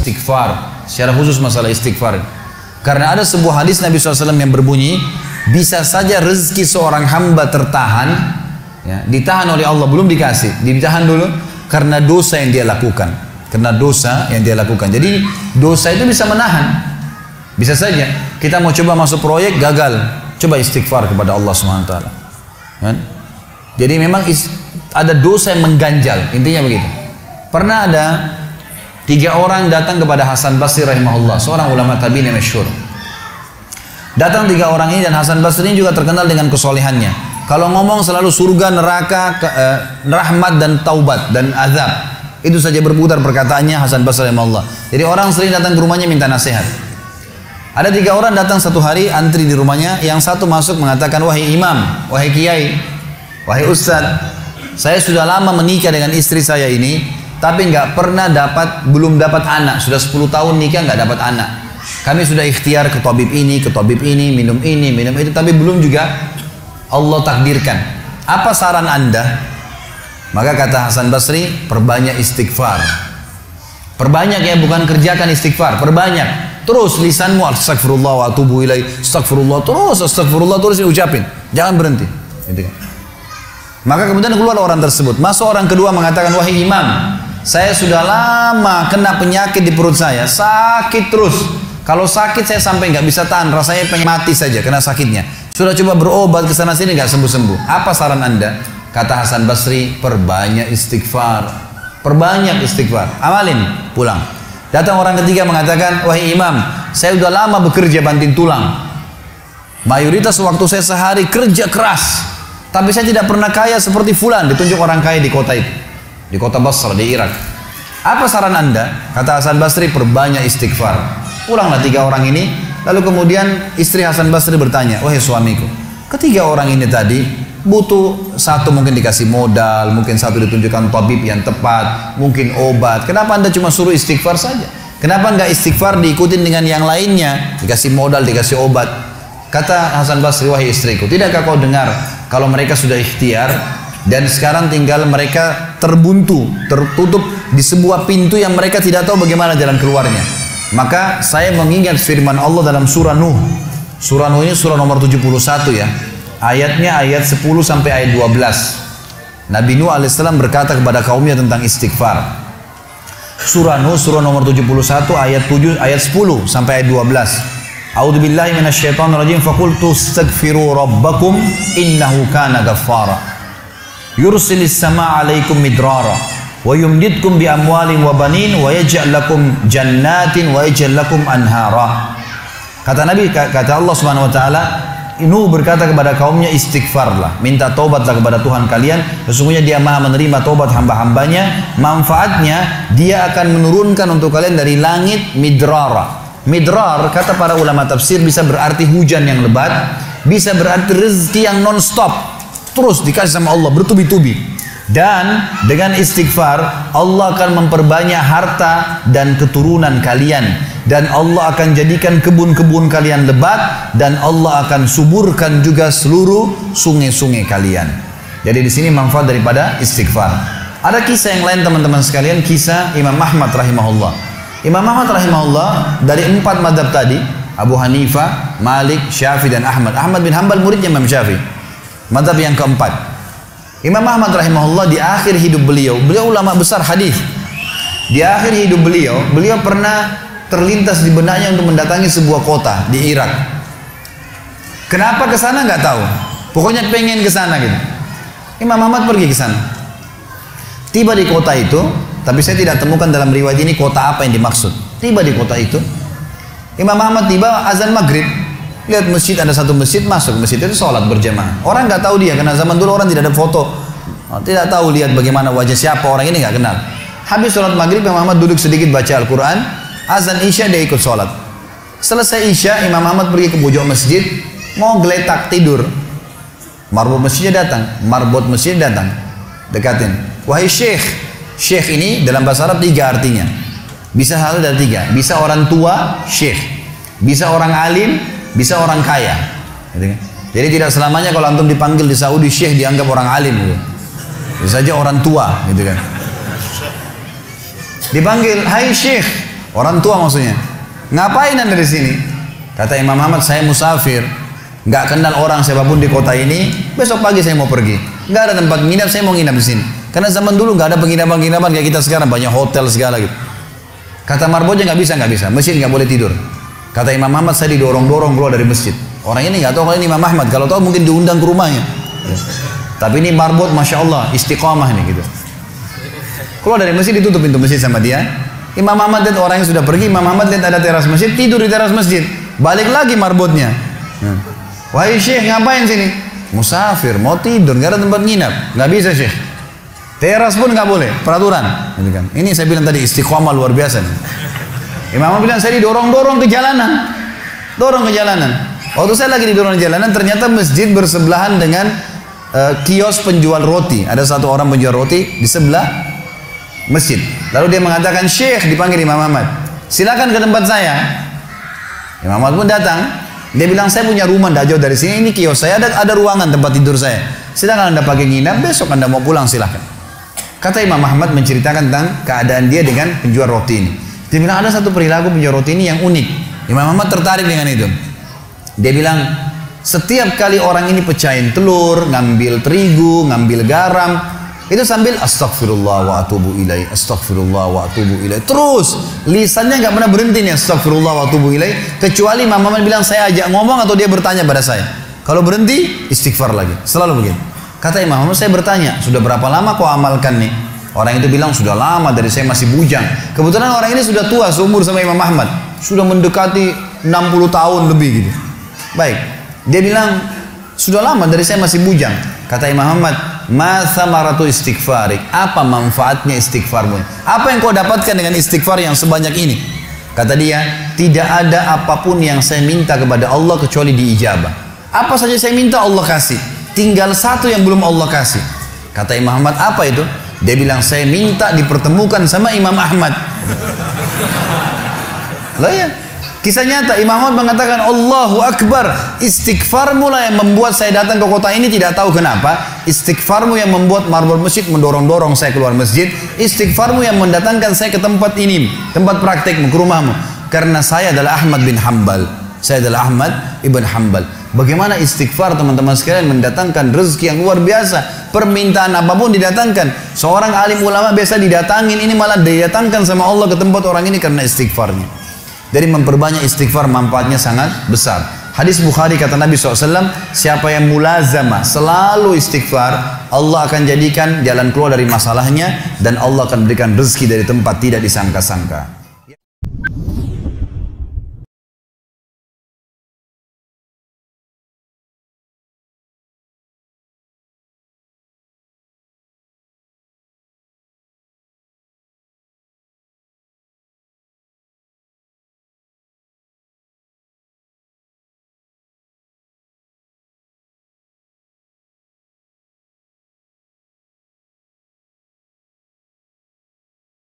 istighfar, secara khusus masalah istighfar. Karena ada sebuah hadis Nabi SAW yang berbunyi, bisa saja rezeki seorang hamba tertahan, ya, ditahan oleh Allah, belum dikasih, ditahan dulu karena dosa yang dia lakukan. Karena dosa yang dia lakukan. Jadi dosa itu bisa menahan. Bisa saja kita mau coba masuk proyek gagal, coba istighfar kepada Allah SWT. Kan? Jadi memang ada dosa yang mengganjal, intinya begitu. Pernah ada 3 orang datang kepada Hasan Basri rahimahullah, seorang ulama tabi'in yang masyhur. Datang 3 orang ini, dan Hasan Basri ini juga terkenal dengan kesolehannya. Kalau ngomong selalu surga, neraka, rahmat dan taubat dan azab. Itu saja berputar perkataannya Hasan Basri rahimahullah. Jadi orang sering datang ke rumahnya minta nasihat. Ada 3 orang datang satu hari, antri di rumahnya. Yang satu masuk mengatakan, wahai imam, wahai kiai, wahai ustadz, saya sudah lama menikah dengan istri saya ini, tapi belum dapat anak. Sudah 10 tahun nikah nggak dapat anak. Kami sudah ikhtiar ke tabib ini, minum itu, tapi belum juga Allah takdirkan. Apa saran Anda? Maka kata Hasan Basri, perbanyak istighfar. Perbanyak ya, bukan kerjakan istighfar, perbanyak. Terus lisanmu astagfirullah wa atubu ilaih, astagfirullah terus diucapin. Jangan berhenti. Gitu kan. Maka kemudian keluar orang tersebut. Masuk orang kedua mengatakan, wahai imam, saya sudah lama kena penyakit di perut saya, sakit terus. Kalau sakit saya sampai nggak bisa tahan, rasanya pengen mati saja kena sakitnya. Sudah coba berobat ke sana sini nggak sembuh-sembuh. Apa saran Anda? Kata Hasan Basri, perbanyak istighfar. Perbanyak istighfar. Amalin, pulang. Datang orang ketiga mengatakan, wahai imam, saya sudah lama bekerja banting tulang. Mayoritas waktu saya sehari kerja keras, tapi saya tidak pernah kaya seperti fulan. Ditunjuk orang kaya di kota itu, di kota Basra, di Irak. Apa saran Anda? Kata Hasan Basri, perbanyak istighfar. Pulanglah 3 orang ini. Lalu kemudian istri Hasan Basri bertanya, wahai suamiku, ketiga orang ini tadi butuh satu mungkin dikasih modal, mungkin satu ditunjukkan tabib yang tepat, mungkin obat. Kenapa Anda cuma suruh istighfar saja? Kenapa enggak istighfar diikutin dengan yang lainnya? Dikasih modal, dikasih obat. Kata Hasan Basri, wahai istriku, tidakkah kau dengar kalau mereka sudah ikhtiar dan sekarang tinggal mereka terbuntu, tertutup di sebuah pintu yang mereka tidak tahu bagaimana jalan keluarnya. Maka saya mengingat firman Allah dalam surah Nuh. Surah Nuh ini surah nomor 71 ya. Ayatnya ayat 10 sampai ayat 12. Nabi Nuh alaihissalam berkata kepada kaumnya tentang istighfar. Surah Nuh surah nomor 71 ayat 10 sampai ayat 12. A'udzubillahi minasyaitonirrajim, faqultu astaghfiru rabbakum innahu kana ghaffara. Yursilis samaa'a 'alaikum midrara wa yumdidkum bi amwalin wa banin wa yaj'al lakum jannatin wa yaj'al lakum anhara. Kata Nabi, kata Allah Subhanahu wa taala, Nuh berkata kepada kaumnya, istighfarlah, minta taubatlah kepada Tuhan kalian, sesungguhnya Dia Maha menerima taubat hamba-hambanya. Manfaatnya Dia akan menurunkan untuk kalian dari langit midrara. Midrar kata para ulama tafsir bisa berarti hujan yang lebat, bisa berarti rezeki yang non-stop, terus dikasih sama Allah bertubi-tubi. Dan dengan istighfar Allah akan memperbanyak harta dan keturunan kalian, dan Allah akan jadikan kebun-kebun kalian lebat, dan Allah akan suburkan juga seluruh sungai-sungai kalian. Jadi di sini manfaat daripada istighfar. Ada kisah yang lain teman-teman sekalian, kisah Imam Ahmad rahimahullah. Imam Ahmad rahimahullah dari 4 mazhab tadi, Abu Hanifah, Malik, Syafi'i dan Ahmad. Ahmad bin Hanbal muridnya Imam Syafi'i. Mazhab yang keempat. Imam Ahmad rahimahullah di akhir hidup beliau ulama besar hadis. Di akhir hidup beliau pernah terlintas di benaknya untuk mendatangi sebuah kota di Irak. Kenapa ke sana nggak tahu. Pokoknya pengen ke sana gitu. Imam Ahmad pergi ke sana. Tiba di kota itu, tapi saya tidak temukan dalam riwayat ini kota apa yang dimaksud. Tiba di kota itu, Imam Ahmad tiba azan maghrib. Lihat masjid, ada satu masjid, masuk masjid itu sholat berjamaah. Orang nggak tahu dia, karena zaman dulu orang tidak ada foto, tidak tahu lihat bagaimana wajah siapa orang ini, nggak kenal. Habis sholat maghrib, Imam Ahmad duduk sedikit baca Al-Quran. Azan isya dia ikut sholat. Selesai isya, Imam Ahmad pergi ke pojok masjid, mau geletak tidur. Marbot masjidnya datang, dekatin. Wahai syekh, syekh ini dalam bahasa Arab 3 artinya. Bisa satu dari 3. Bisa orang tua, syekh. Bisa orang alim, bisa orang kaya. Jadi tidak selamanya kalau antum dipanggil di Saudi syekh dianggap orang alim gitu. Bisa saja orang tua gitu kan. Dipanggil, hai syekh, Orang tua maksudnya. Ngapain anda di sini? Kata Imam Ahmad, saya musafir, nggak kenal orang siapapun di kota ini. Besok pagi saya mau pergi. Nggak ada tempat nginap, saya mau nginap di sini. Karena zaman dulu nggak ada penginapan-penginapan kayak kita sekarang, banyak hotel segala gitu. Kata marbotnya nggak bisa. Masjid nggak boleh tidur. Kata Imam Ahmad, saya didorong-dorong keluar dari masjid. Orang ini nggak tahu kalau ini Imam Ahmad. Kalau tahu mungkin diundang ke rumahnya. Tapi ini marbot, masya Allah, istiqamah nih gitu. Keluar dari masjid, ditutup pintu masjid sama dia. Imam Ahmad lihat orang yang sudah pergi. Imam Ahmad lihat ada teras masjid, tidur di teras masjid. Balik lagi marbotnya. Wahai Syekh, ngapain sini? Musafir, mau tidur, nggak ada tempat nginap. Nggak bisa Syekh. Teras pun nggak boleh, peraturan. Ini saya bilang tadi istiqamah luar biasa nih. Imam Ahmad bilang, saya didorong-dorong ke jalanan. Dorong ke jalanan. Waktu saya lagi didorong ke jalanan, ternyata masjid bersebelahan dengan kios penjual roti. Ada satu orang penjual roti di sebelah masjid. Lalu dia mengatakan, Syekh, dipanggil Imam Ahmad, silakan ke tempat saya. Imam Ahmad pun datang. Dia bilang, saya punya rumah tidak jauh dari sini. Ini kios saya, ada ruangan tempat tidur saya. Silakan anda pakai nginap, besok anda mau pulang silakan. Kata Imam Ahmad menceritakan tentang keadaan dia dengan penjual roti ini. Dia bilang, ada satu perilaku penjual roti ini yang unik. Imam Ahmad tertarik dengan itu. Dia bilang, setiap kali orang ini pecahin telur, ngambil terigu, ngambil garam, itu sambil astagfirullah wa atubu ilaih, astagfirullah wa atubu ilaih. Terus lisannya nggak pernah berhenti nih, astagfirullah wa atubu ilaih. Kecuali Imam Ahmad bilang, saya ajak ngomong atau dia bertanya pada saya. Kalau berhenti, istighfar lagi. Selalu begitu. Kata Imam Ahmad, saya bertanya, sudah berapa lama kau amalkan nih? Orang itu bilang, sudah lama, dari saya masih bujang. Kebetulan orang ini sudah tua, seumur sama Imam Ahmad. Sudah mendekati 60 tahun lebih gitu. Baik, dia bilang, sudah lama, dari saya masih bujang. Kata Imam Ahmad, ma thamaratu istighfarik, apa manfaatnya istighfarmu? Apa yang kau dapatkan dengan istighfar yang sebanyak ini? Kata dia, tidak ada apapun yang saya minta kepada Allah kecuali diijabah. Apa saja saya minta Allah kasih. Tinggal satu yang belum Allah kasih. Kata Imam Ahmad, apa itu? Dia bilang, saya minta dipertemukan sama Imam Ahmad. Lah ya, kisah nyata. Imam Ahmad mengatakan, Allahu Akbar, istighfarmu lah yang membuat saya datang ke kota ini, tidak tahu kenapa. Istighfarmu yang membuat marbot masjid mendorong-dorong saya keluar masjid. Istighfarmu yang mendatangkan saya ke tempat ini, tempat praktekmu, ke rumahmu. Karena saya adalah Ahmad bin Hanbal. Saya adalah Ahmad ibn Hanbal. Bagaimana istighfar teman-teman sekalian mendatangkan rezeki yang luar biasa. Permintaan apapun didatangkan. Seorang alim ulama biasa didatangin, ini malah didatangkan sama Allah ke tempat orang ini karena istighfarnya. Dari memperbanyak istighfar manfaatnya sangat besar. Hadis Bukhari kata Nabi SAW, siapa yang mulazamah selalu istighfar, Allah akan jadikan jalan keluar dari masalahnya dan Allah akan berikan rezeki dari tempat tidak disangka-sangka.